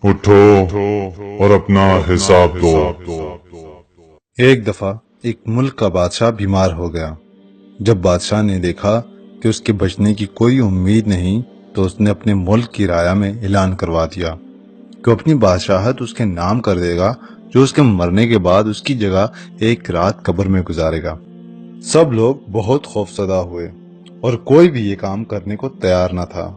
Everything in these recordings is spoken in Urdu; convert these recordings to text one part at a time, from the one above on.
اٹھو اور اپنا حساب دو۔ ایک دفعہ ایک ملک کا بادشاہ بیمار ہو گیا۔ جب بادشاہ نے دیکھا کہ اس کے بچنے کی کوئی امید نہیں تو اس نے اپنے ملک کی رعایا میں اعلان کروا دیا کہ وہ اپنی بادشاہت اس کے نام کر دے گا، جو اس کے مرنے کے بعد اس کی جگہ ایک رات قبر میں گزارے گا۔ سب لوگ بہت خوفزدہ ہوئے اور کوئی بھی یہ کام کرنے کو تیار نہ تھا۔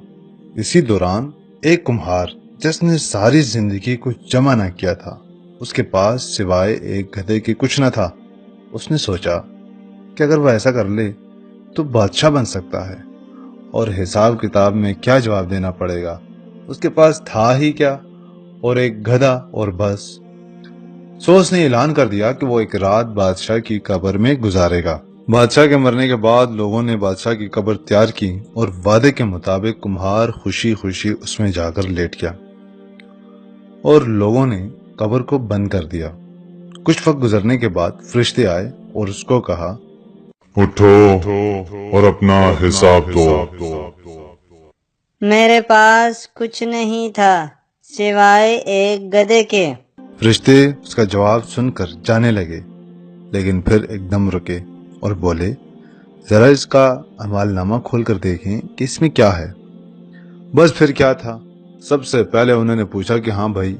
اسی دوران ایک کمہار جس نے ساری زندگی کچھ جمع نہ کیا تھا، اس کے پاس سوائے ایک گدھے کے کچھ نہ تھا۔ اس نے سوچا کہ اگر وہ ایسا کر لے تو بادشاہ بن سکتا ہے، اور حساب کتاب میں کیا جواب دینا پڑے گا، اس کے پاس تھا ہی کیا، اور ایک گدھا اور بس۔ سو اس نے اعلان کر دیا کہ وہ ایک رات بادشاہ کی قبر میں گزارے گا۔ بادشاہ کے مرنے کے بعد لوگوں نے بادشاہ کی قبر تیار کی اور وعدے کے مطابق کمہار خوشی خوشی اس میں جا کر لیٹ گیا، اور لوگوں نے قبر کو بند کر دیا۔ کچھ وقت گزرنے کے بعد فرشتے آئے اور اس کو کہا، اٹھو اور اپنا حساب دو۔ میرے پاس کچھ نہیں تھا سوائے ایک گدھے کے۔ فرشتے اس کا جواب سن کر جانے لگے، لیکن پھر ایک دم رکے اور بولے، ذرا اس کا اعمال نامہ کھول کر دیکھیں کہ اس میں کیا ہے۔ بس پھر کیا تھا، سب سے پہلے انہوں نے پوچھا کہ ہاں بھائی،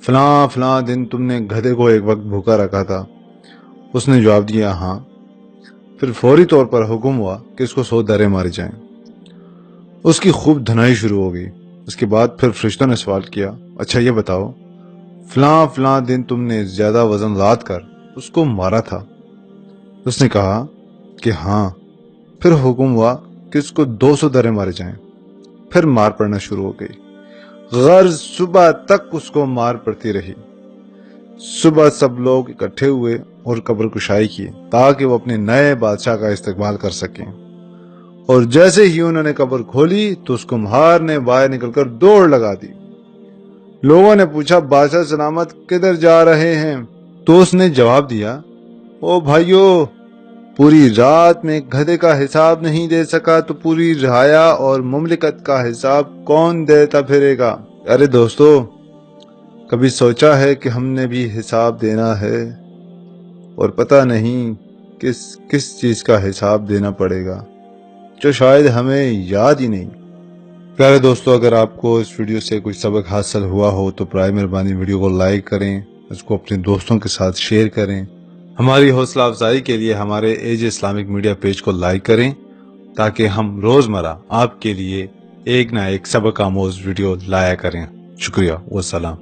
فلاں فلاں دن تم نے گدھے کو ایک وقت بھوکا رکھا تھا۔ اس نے جواب دیا ہاں۔ پھر فوری طور پر حکم ہوا کہ اس کو 100 درے مارے جائیں۔ اس کی خوب دھنائی شروع ہو گئی۔ اس کے بعد پھر فرشتوں نے سوال کیا، اچھا یہ بتاؤ، فلاں فلاں دن تم نے زیادہ وزن لاد کر اس کو مارا تھا؟ اس نے کہا کہ ہاں۔ پھر حکم ہوا کہ اس کو 200 درے مارے جائیں۔ پھر مار پڑنا شروع ہو گئی، غرض صبح تک اس کو مار پڑتی رہی۔ صبح سب لوگ اکٹھے ہوئے اور قبر کشائی کی تاکہ وہ اپنے نئے بادشاہ کا استقبال کر سکیں، اور جیسے ہی انہوں نے قبر کھولی تو اس کمہار نے باہر نکل کر دوڑ لگا دی۔ لوگوں نے پوچھا، بادشاہ سلامت کدھر جا رہے ہیں؟ تو اس نے جواب دیا، او بھائیو، پوری رات میں گدھے کا حساب نہیں دے سکا تو پوری رعایا اور مملکت کا حساب کون دیتا پھرے گا؟ ارے دوستو، کبھی سوچا ہے کہ ہم نے بھی حساب دینا ہے اور پتہ نہیں کس چیز کا حساب دینا پڑے گا، جو شاید ہمیں یاد ہی نہیں۔ پیارے دوستو، اگر آپ کو اس ویڈیو سے کچھ سبق حاصل ہوا ہو تو برائے مہربانی ویڈیو کو لائک کریں، اس کو اپنے دوستوں کے ساتھ شیئر کریں۔ ہماری حوصلہ افزائی کے لیے ہمارے ایج اسلامک میڈیا پیج کو لائک کریں تاکہ ہم روزمرہ آپ کے لیے ایک نہ ایک سبق آموز ویڈیو لایا کریں۔ شکریہ، والسلام۔